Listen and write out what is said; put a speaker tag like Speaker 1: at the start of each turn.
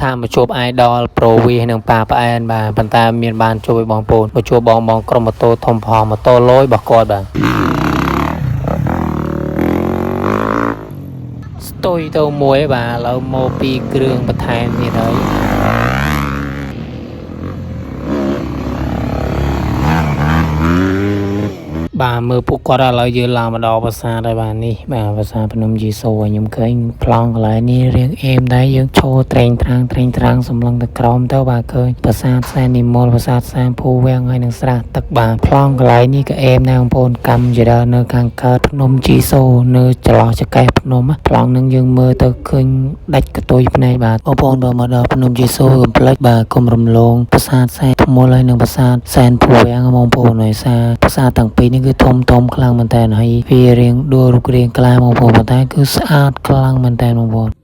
Speaker 1: ថាមកជួប idol pro វានឹងប៉ាផ្អែនបាទប៉ុន្តែមានបានជួយបងប្អូនមកជួបបងក្រុមម៉ូតូធំផងម៉ូតូលយរបស់គាត់បាទស្ទុយទៅមួយបាទឥឡូវមកពីគ្រឿងបន្ថែមទៀតហើយបាទមើលពួកគាត់ឥឡូវយើងឡើងមកដល់ប្រាសាទហើយបាទនេះបាទប្រាសាទភ្នំយេស៊ូខ្ញុំឃើញប្លង់កន្លែងនេះរៀងអេមដែរយើងឈរត្រេងត្រាំងសម្លឹងទៅក្រោមទៅបាទឃើញប្រាសាទសែននិមលប្រាសាទសែនភូវាំងហើយនឹងស្រះទឹកបាទប្លង់កន្លែងនេះក៏អេមដែរបងប្អូនកម្មជាដើនៅខាងកើតភ្នំយេស៊ូនៅចន្លោះចកេះភ្នំប្លង់នឹងយើងមើលទៅឃើញដាច់កតុយភ្នែកបាទបងប្អូនបើមកដល់ភ្នំយេស៊ូកុំភ្លេចបាទកុំរំលងប្រាសាទសែនថ្មល់ហើយនឹងប្រាសាទសែនភូវាំងបងប្អូនហើយសារប្រាសាទទាំងពីរនេះគឺធំខ្លាំងមែនតើហើយវារៀងដួលរូបរាងក្លាបងប្អូនប៉ុន្តែគឺស្អាតខ្លាំងមែនតើបងប្អូន